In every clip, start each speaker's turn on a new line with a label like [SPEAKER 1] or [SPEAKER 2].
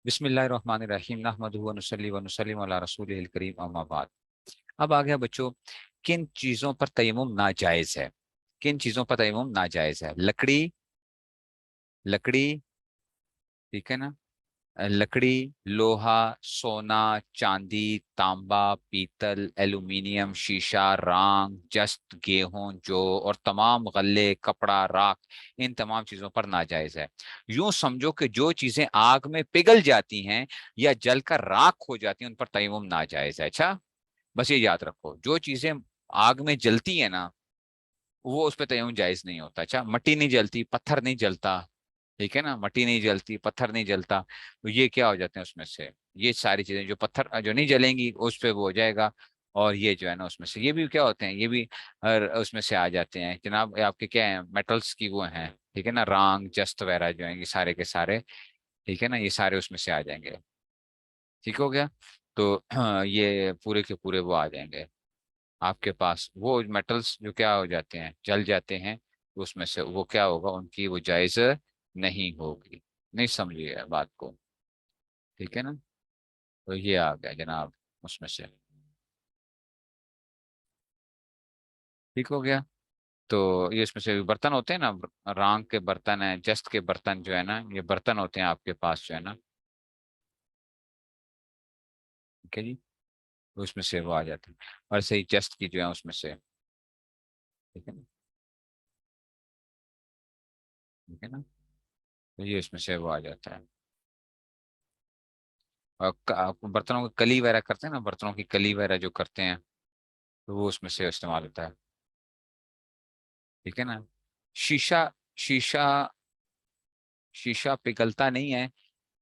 [SPEAKER 1] بسم اللہ الرحمن الرحیم نحمدہ و نصلی و نسلم علی رسولہ الکریم اما بعد۔ اب آ گیا بچوں، کن چیزوں پر تیمم ناجائز ہے؟ کن چیزوں پر تیمم ناجائز ہے؟ لکڑی، لکڑی، ٹھیک ہے نا، لکڑی، لوہا، سونا، چاندی، تانبا، پیتل، ایلومینیم، شیشہ، رانگ، جست، گیہوں، جو اور تمام غلے، کپڑا، راکھ، ان تمام چیزوں پر ناجائز ہے۔ یوں سمجھو کہ جو چیزیں آگ میں پگھل جاتی ہیں یا جل کر راکھ ہو جاتی ہیں ان پر تیمم ناجائز ہے۔ اچھا، بس یہ یاد رکھو، جو چیزیں آگ میں جلتی ہیں نا وہ اس پہ تیمم جائز نہیں ہوتا۔ اچھا، مٹی نہیں جلتی، پتھر نہیں جلتا، ٹھیک ہے نا، مٹی نہیں جلتی، پتھر نہیں جلتا، تو یہ کیا ہو جاتے ہیں اس میں سے، یہ ساری چیزیں جو پتھر جو نہیں جلیں گی اس پہ وہ ہو جائے گا، اور یہ جو ہے نا اس میں سے یہ بھی کیا ہوتے ہیں، یہ بھی اس میں سے آ جاتے ہیں جناب، یہ آپ کے کیا ہیں، میٹلز کی وہ ہیں، ٹھیک ہے نا، رانگ، جست وغیرہ جو ہیں یہ سارے کے سارے، ٹھیک ہے نا، یہ سارے اس میں سے آ جائیں گے، ٹھیک ہو گیا؟ تو یہ پورے کے پورے وہ آ جائیں گے آپ کے پاس، وہ میٹلز جو کیا ہو جاتے ہیں، جل جاتے ہیں، اس میں سے وہ کیا ہوگا، ان کی وہ جائز نہیں ہوگی۔ نہیں سمجھیے بات کو، ٹھیک ہے نا؟ تو یہ آ گیا جناب اس میں سے، ٹھیک ہو گیا؟ تو یہ اس میں سے برتن ہوتے ہیں نا، رانگ کے برتن ہیں، جست کے برتن جو ہے نا، یہ برتن ہوتے ہیں آپ کے پاس جو ہے نا، ٹھیک ہے جی، تو اس میں سے وہ آ جاتے ہیں، اور صحیح جست کی جو ہے اس میں سے، ٹھیک ہے نا، ٹھیک ہے نا، تو یہ اس میں سے وہ آ جاتا ہے، اور برتنوں کی کلی وغیرہ کرتے ہیں نا، برتنوں کی کلی وغیرہ جو کرتے ہیں تو وہ اس میں سے استعمال ہوتا ہے، ٹھیک ہے نا؟ شیشہ، شیشہ، شیشہ پگھلتا نہیں ہے،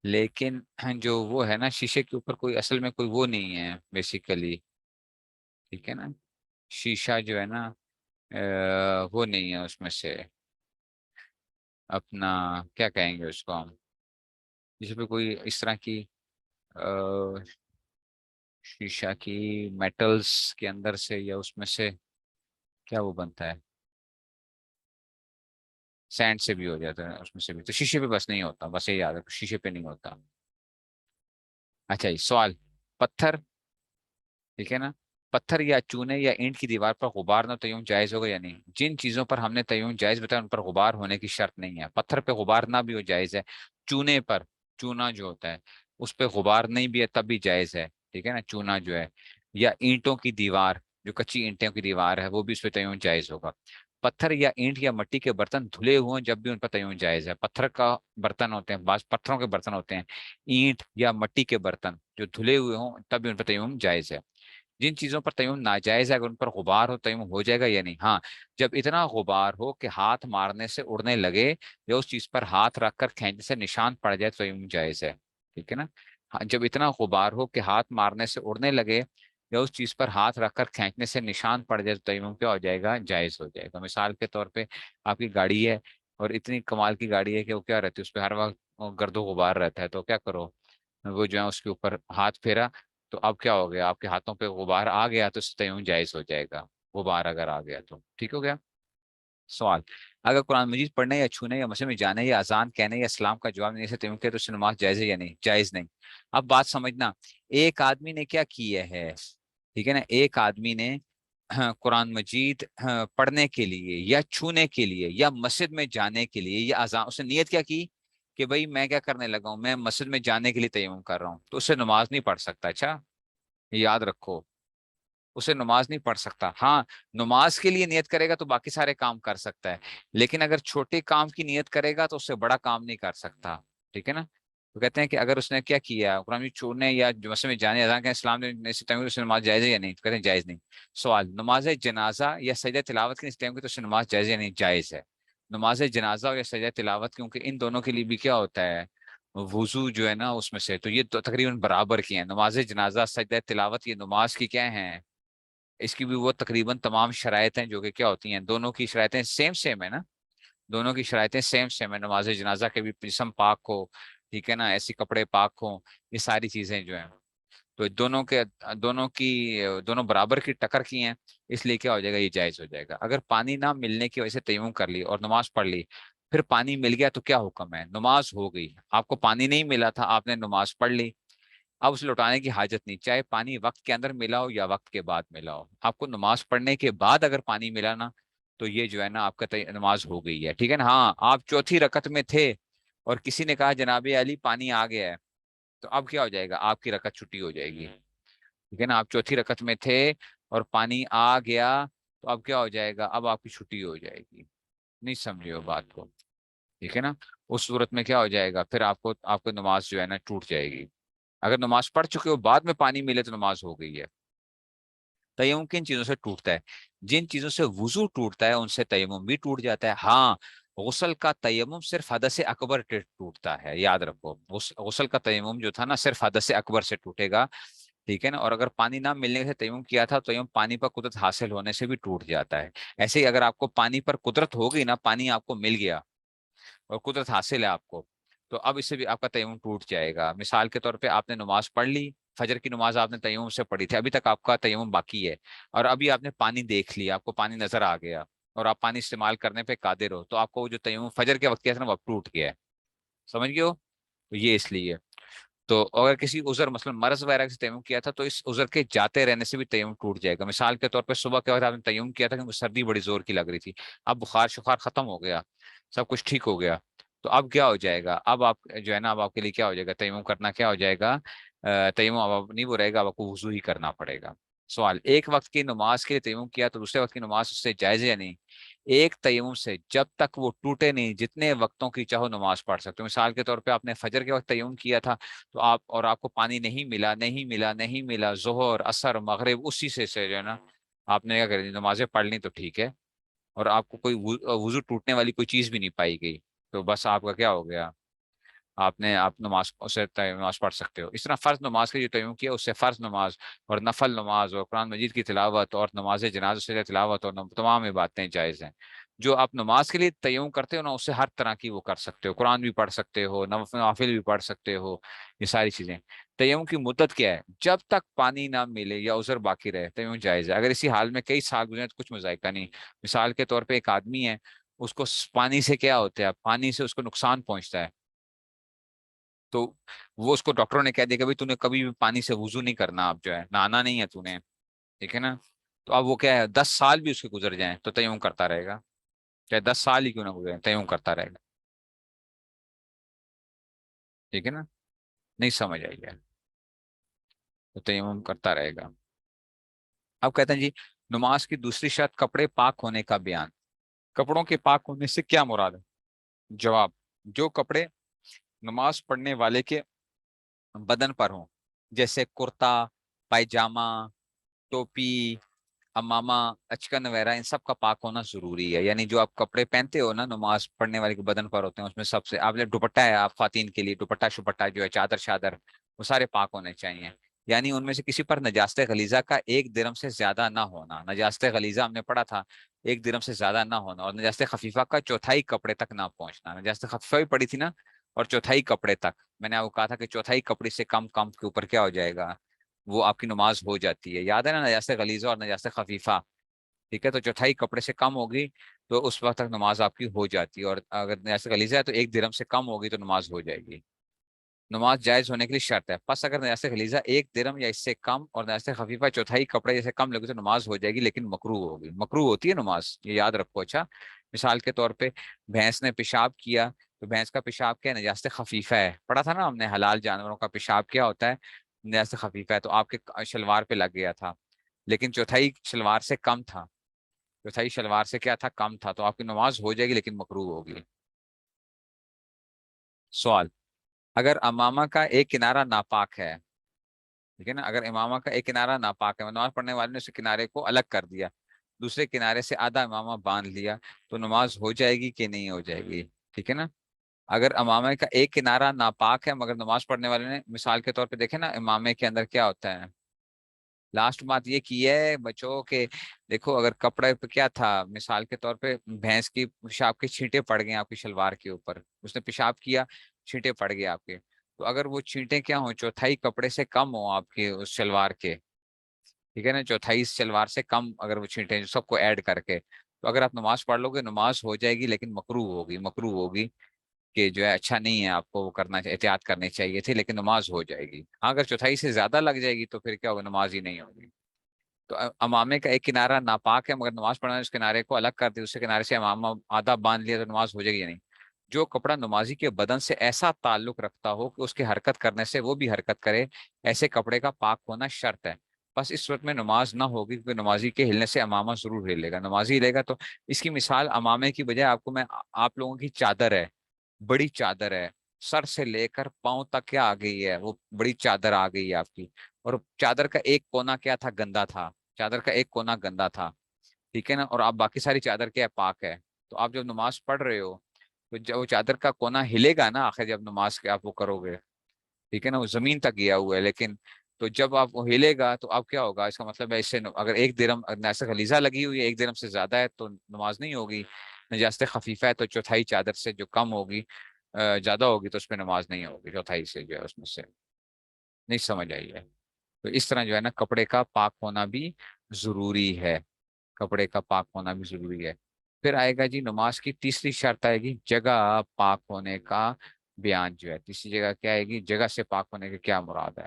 [SPEAKER 1] لیکن جو وہ ہے نا، شیشے کے اوپر کوئی اصل میں کوئی وہ نہیں ہے بیسیکلی، ٹھیک ہے نا، شیشہ جو ہے نا وہ نہیں ہے اس میں سے، اپنا کیا کہیں گے اس کو ہم، جس پہ کوئی اس طرح کی شیشہ کی میٹلز کے اندر سے یا اس میں سے کیا وہ بنتا ہے، سینڈ سے بھی ہو جاتا ہے اس میں سے بھی، تو شیشے پہ بس نہیں ہوتا، بس یہ یاد ہے شیشے پہ نہیں ہوتا۔ اچھا جی، سوال، پتھر، ٹھیک ہے نا، پتھر یا چونے یا اینٹ کی دیوار پر غبار نہ تیمم جائز ہوگا یا نہیں؟ جن چیزوں پر ہم نے تیمم جائز بتایا ان پر غبار ہونے کی شرط نہیں ہے، پتھر پہ غبار نہ بھی ہو جائز ہے، چونے پر، چونا جو ہوتا ہے اس پہ غبار نہیں بھی ہے تب بھی جائز ہے، ٹھیک ہے نا، چونا جو ہے، یا اینٹوں کی دیوار، جو کچی اینٹوں کی دیوار ہے وہ بھی اس پہ تیمم جائز ہوگا۔ پتھر یا اینٹ یا مٹی کے برتن دھلے ہوئے جب بھی ان پر تیمم جائز ہے، پتھر کا برتن ہوتے ہیں، بعض پتھروں کے برتن ہوتے ہیں، اینٹ یا مٹی کے برتن جو دھلے ہوئے ہوں تب بھی ان پر تیمم جائز ہے۔ جن چیزوں پر تیمم ناجائز ہے اگر ان پر غبار ہو تیمم ہو جائے گا یا نہیں؟ ہاں، جب اتنا غبار ہو کہ ہاتھ مارنے سے اڑنے لگے یا اس چیز پر ہاتھ رکھ کر کھینچنے سے نشان پڑ جائے تو تیمم جائز ہے، ٹھیک ہے نا؟ ہاں، جب اتنا غبار ہو کہ ہاتھ مارنے سے اڑنے لگے یا اس چیز پر ہاتھ رکھ کر کھینچنے سے نشان پڑ جائے تو تیمم کیا ہو جائے گا؟ جائز ہو جائے گا۔ مثال کے طور پہ آپ کی گاڑی ہے اور اتنی کمال کی گاڑی ہے کہ وہ کیا رہتی ہے، اس پہ ہر وقت گرد و غبار رہتا ہے، تو کیا کرو، وہ جو ہے اس کے اوپر ہاتھ پھیرا تو اب کیا ہو گیا، آپ کے ہاتھوں پہ غبار آ گیا تو اس سے تیمم جائز ہو جائے گا، غبار اگر آ گیا تو، ٹھیک ہو گیا؟ سوال، اگر قرآن مجید پڑھنے یا چھونے یا مسجد میں جانے یا اذان کہنے یا اسلام کا جواب دینے سے تیمم کیا تو اس سے نماز جائز ہے یا نہیں؟ جائز نہیں۔ اب بات سمجھنا، ایک آدمی نے کیا کیا ہے، ٹھیک ہے نا، ایک آدمی نے قرآن مجید پڑھنے کے لیے یا چھونے کے لیے یا مسجد میں جانے کے لیے یا اذان، اس نے نیت کیا کی کہ بھائی میں کیا کرنے لگا ہوں، میں مسجد میں جانے کے لیے تیمم کر رہا ہوں، تو اس سے نماز نہیں پڑھ سکتا۔ اچھا، یہ یاد رکھو، اسے نماز نہیں پڑھ سکتا۔ ہاں، نماز کے لیے نیت کرے گا تو باقی سارے کام کر سکتا ہے، لیکن اگر چھوٹے کام کی نیت کرے گا تو اس سے بڑا کام نہیں کر سکتا، ٹھیک ہے نا؟ تو کہتے ہیں کہ اگر اس نے کیا کیا، قرآن مجید چھوڑنے یا مسجد میں جانے اذان کے اسلام نے سے تیمم، اس سے نماز جائز ہے یا نہیں؟ تو کہتے ہیں جائز نہیں۔ سوال، نماز جنازہ یا سجدہ تلاوت کے ٹائم کی تو اس سے نماز جائز ہے یا نہیں؟ جائز ہے۔ نماز جنازہ یا سجدہ تلاوت، کیونکہ ان دونوں کے لیے بھی کیا ہوتا ہے، وضو جو ہے نا اس میں سے، تو یہ تو تقریباً برابر کی ہیں، نماز جنازہ، سجدہ تلاوت، یہ نماز کی کیا ہیں، اس کی بھی وہ تقریباً تمام شرائط ہیں جو کہ کیا ہوتی ہیں، دونوں کی شرائطیں سیم سیم ہے نا، دونوں کی شرائطیں سیم سیم ہے، نماز جنازہ کے بھی جسم پاک ہو، ٹھیک ہے نا، ایسی کپڑے پاک ہوں، یہ ساری چیزیں جو ہیں، تو دونوں کے، دونوں برابر کی ٹکر کی ہیں، اس لیے کیا ہو جائے گا، یہ جائز ہو جائے گا۔ اگر پانی نہ ملنے کی وجہ سے تیمم کر لی اور نماز پڑھ لی پھر پانی مل گیا تو کیا حکم ہے؟ نماز ہو گئی. آپ کو پانی نہیں ملا تھا، آپ نے نماز پڑھ لی، اب اسے لوٹانے کی حاجت نہیں، چاہے پانی وقت کے اندر ملا ہو یا وقت کے بعد ملا ہو. آپ کو نماز پڑھنے کے بعد اگر پانی ملا نا تو یہ جو ہے نا آپ کا نماز ہو گئی ہے. ٹھیک ہے نا. ہاں آپ چوتھی رکعت میں تھے اور کسی نے کہا جناب علی پانی آ گیا ہے، تو اب کیا ہو جائے گا؟ آپ کی رکعت چھٹی ہو جائے گی. ٹھیک ہے نا. آپ چوتھی رکعت میں تھے اور پانی آ گیا تو اب کیا ہو جائے گا؟ اب آپ کی چھٹی ہو جائے گی. نہیں سمجھے ہو بات کو؟ ٹھیک ہے نا. اس صورت میں کیا ہو جائے گا؟ پھر آپ کو نماز جو ہے نا ٹوٹ جائے گی. اگر نماز پڑھ چکے ہو بعد میں پانی ملے تو نماز ہو گئی ہے. تیمم کن چیزوں سے ٹوٹتا ہے؟ جن چیزوں سے وضو ٹوٹتا ہے ان سے تیمم بھی ٹوٹ جاتا ہے. ہاں غسل کا تیمم صرف حدث اکبر ٹوٹتا ہے، یاد رکھو. غسل کا تیمم جو تھا نا صرف حدث اکبر سے ٹوٹے گا. ٹھیک ہے نا. اور اگر پانی نہ ملنے سے تیمم کیا تھا تو تیمم پانی پر قدرت حاصل ہونے سے بھی ٹوٹ جاتا ہے. ایسے ہی اگر آپ کو پانی پر قدرت ہو گئی نا، پانی آپ کو مل گیا اور قدرت حاصل ہے آپ کو، تو اب اس سے بھی آپ کا تیمم ٹوٹ جائے گا. مثال کے طور پہ آپ نے نماز پڑھ لی، فجر کی نماز آپ نے تیمم سے پڑھی تھی، ابھی تک آپ کا تیمم باقی ہے، اور ابھی آپ نے پانی دیکھ لیا، آپ کو پانی نظر آ گیا اور آپ پانی استعمال کرنے پہ قادر ہو، تو آپ کو جو تیمم فجر کے وقت کیا تھا نا وہ اب ٹوٹ گیا ہے. سمجھ گئے ہو؟ تو یہ اس لیے. تو اگر کسی عذر مثلا مرض وغیرہ سے تیمم کیا تھا تو اس عذر کے جاتے رہنے سے بھی تیمم ٹوٹ جائے گا. مثال کے طور پہ صبح کے وقت آپ نے تیمم کیا تھا کیونکہ سردی بڑی زور کی لگ رہی تھی، اب بخار شخار ختم ہو گیا، سب کچھ ٹھیک ہو گیا، تو اب کیا ہو جائے گا؟ اب آپ جو ہے نا اب آپ کے لیے کیا ہو جائے گا؟ تیمم کرنا کیا ہو جائے گا؟ تیمم اب نہیں وہ رہے گا، اب آپ کو وضو ہی کرنا پڑے گا. سوال: ایک وقت کی نماز کے لیے تیمم کیا تو دوسرے وقت کی نماز اس سے جائز ہے یا نہیں؟ ایک تیمم سے جب تک وہ ٹوٹے نہیں جتنے وقتوں کی چاہو نماز پڑھ سکتے ہو. مثال کے طور پہ آپ نے فجر کے وقت تیمم کیا تھا تو آپ کو پانی نہیں ملا ظہر عصر مغرب اسی سے جو ہے نا آپ نے کیا کر دی؟ نمازیں پڑھ لی تو ٹھیک ہے. اور آپ کو کوئی وضو ٹوٹنے والی کوئی چیز بھی نہیں پائی گئی تو بس آپ کا کیا ہو گیا؟ آپ نماز اسے نماز پڑھ سکتے ہو. اس طرح فرض نماز کے جو تیمم کیا اس سے فرض نماز اور نفل نماز اور قرآن مجید کی تلاوت اور نماز جنازہ سے تلاوت اور تمام یہ باتیں جائز ہیں. جو آپ نماز کے لیے تیمم کرتے ہو نا اس سے ہر طرح کی وہ کر سکتے ہو، قرآن بھی پڑھ سکتے ہو، نوافل بھی پڑھ سکتے ہو، یہ ساری چیزیں. تیمم کی مدت کیا ہے؟ جب تک پانی نہ ملے یا عذر باقی رہے تیمم جائز ہے. اگر اسی حال میں کئی سال گزرے تو کچھ مذائقہ نہیں. مثال کے طور پہ ایک آدمی ہے، اس کو پانی سے کیا ہوتا ہے؟ پانی سے اس کو نقصان پہنچتا ہے، تو وہ اس کو ڈاکٹروں نے کہہ دیا کہ بھائی تو نے کبھی بھی پانی سے وضو نہیں کرنا، اب جو ہے نہانا نہیں ہے تو نے. ٹھیک ہے نا. تو اب وہ کیا ہے 10 سال بھی اس کے گزر جائیں تو تیمم کرتا رہے گا، چاہے 10 سال ہی کیوں نہ گزرے تیمم کرتا رہے گا. ٹھیک ہے نا. نہیں سمجھ آئی ہے تو تیمم کرتا رہے گا. اب کہتے ہیں جی نماز کی دوسری شرط کپڑے پاک ہونے کا بیان. کپڑوں کے پاک ہونے سے کیا مراد ہے؟ جواب: جو کپڑے نماز پڑھنے والے کے بدن پر ہوں، جیسے کرتا، پائجامہ، ٹوپی، امامہ، اچکن وغیرہ، ان سب کا پاک ہونا ضروری ہے. یعنی جو آپ کپڑے پہنتے ہو نا نماز پڑھنے والے کے بدن پر ہوتے ہیں، اس میں سب سے آپ نے دوپٹہ ہے، آپ خواتین کے لیے دوپٹہ شپٹہ جو ہے چادر شادر وہ سارے پاک ہونے چاہیے. یعنی ان میں سے کسی پر نجاست غلیظہ کا 1 درہم سے زیادہ نہ ہونا. نجاست غلیظہ ہم نے پڑھا تھا 1 درہم سے زیادہ نہ ہونا. اور نجاست خفیفہ کا چوتھائی کپڑے تک نہ پہنچنا. نجاست خفیفہ بھی پڑھی تھی نا، اور چوتھائی کپڑے تک میں نے آپ کو کہا تھا کہ چوتھائی کپڑے سے کم کم کے اوپر کیا ہو جائے گا؟ وہ آپ کی نماز ہو جاتی ہے. یاد ہے نا نجاست غلیظہ اور نجاست خفیفہ؟ ٹھیک ہے. تو چوتھائی کپڑے سے کم ہوگی تو اس وقت تک نماز آپ کی ہو جاتی ہے، اور اگر نجاست غلیظہ ہے تو 1 درہم سے کم ہوگی تو نماز ہو جائے گی. نماز جائز ہونے کے لیے شرط ہے. پس اگر نجاست غلیظہ 1 درہم یا اس سے کم اور نجاست خفیفہ چوتھائی کپڑے جیسے کم لگے تو نماز ہو جائے گی، لیکن مکروہ ہوگی. مکروہ ہوتی ہے نماز، یہ یاد رکھو. اچھا مثال کے طور پہ بھینس نے پیشاب کیا تو بھینس کا پیشاب کیا ہے؟ نجاست خفیفہ ہے. پڑھا تھا نا ہم نے حلال جانوروں کا پیشاب کیا ہوتا ہے؟ نجاست خفیفہ ہے. تو آپ کے شلوار پہ لگ گیا تھا لیکن چوتھائی شلوار سے کم تھا، چوتھائی شلوار سے کیا تھا؟ کم تھا. تو آپ کی نماز ہو جائے گی لیکن مکروہ ہوگی. سوال: اگر امامہ کا ایک کنارہ ناپاک ہے، ٹھیک ہے نا، اگر امامہ کا ایک کنارہ ناپاک ہے، نماز پڑھنے والے نے اس کنارے کو الگ کر دیا، دوسرے کنارے سے آدھا امامہ باندھ لیا، تو نماز ہو جائے گی کہ نہیں ہو جائے گی؟ ٹھیک ہے نا. اگر امامے کا ایک کنارہ ناپاک ہے مگر نماز پڑھنے والے نے مثال کے طور پہ دیکھے نا امامے کے اندر کیا ہوتا ہے، لاسٹ بات یہ کی ہے بچوں کے، دیکھو اگر کپڑے پہ کیا تھا، مثال کے طور پہ بھینس کی پیشاب کے چھینٹے پڑ گئے آپ کی شلوار کے اوپر، اس نے پیشاب کیا، چھینٹے پڑ گئے آپ کے، تو اگر وہ چھینٹے کیا ہوں چوتھائی کپڑے سے کم ہو آپ کے اس شلوار کے، ٹھیک ہے نا، چوتھائی شلوار سے کم اگر وہ چھینٹے سب کو ایڈ کر کے، تو اگر آپ نماز پڑھ لو گے نماز ہو جائے گی لیکن مکروہ ہوگی کہ جو ہے اچھا نہیں ہے، آپ کو وہ کرنا احتیاط کرنی چاہیے تھی، لیکن نماز ہو جائے گی. ہاں اگر چوتھائی سے زیادہ لگ جائے گی تو پھر کیا ہوگا، نماز ہی نہیں ہوگی. تو امامے کا ایک کنارہ ناپاک ہے، مگر نماز پڑھنا اس کنارے کو الگ کر دیا، دوسرے کنارے سے امامہ آدھا باندھ لیا تو نماز ہو جائے گی یا نہیں. جو کپڑا نمازی کے بدن سے ایسا تعلق رکھتا ہو کہ اس کے حرکت کرنے سے وہ بھی حرکت کرے، ایسے کپڑے کا پاک ہونا شرط ہے. بس اس صورت میں نماز نہ ہوگی، کیونکہ نمازی کے ہلنے سے امامہ ضرور ہلے گا، نمازی ہلے گا. تو اس کی مثال امامے کی بجائے آپ کو میں، آپ لوگوں کی چادر ہے، بڑی چادر ہے، سر سے لے کر پاؤں تک کیا آ گئی ہے، وہ بڑی چادر آ گئی ہے آپ کی. اور چادر کا ایک کونا کیا تھا، گندا تھا. چادر کا ایک کونا گندا تھا، ٹھیک ہے نا، اور آپ باقی ساری چادر کیا ہے، پاک ہے. تو آپ جب نماز پڑھ رہے ہو تو جب وہ چادر کا کونا ہلے گا نا آخر جب نماز کے آپ وہ کرو گے، ٹھیک ہے نا، وہ زمین تک گیا ہوا ہے لیکن، تو جب آپ وہ ہلے گا تو اب کیا ہوگا، اس کا مطلب ہے اس سے اگر ایک درم ایسا خلیزہ لگی ہوئی ہے، ایک درم سے زیادہ ہے تو نماز نہیں ہوگی. نجاست خفیفہ ہے تو چوتھائی چادر سے جو کم ہوگی، زیادہ ہوگی تو اس پہ نماز نہیں ہوگی، چوتھائی سے جو ہے اس میں سے. نہیں سمجھ آئی ہے؟ تو اس طرح جو ہے نا کپڑے کا پاک ہونا بھی ضروری ہے، کپڑے کا پاک ہونا بھی ضروری ہے. پھر آئے گا جی نماز کی تیسری شرط آئے گی جگہ پاک ہونے کا بیان. جو ہے تیسری جگہ کیا آئے گی، جگہ سے پاک ہونے کا کیا مراد ہے.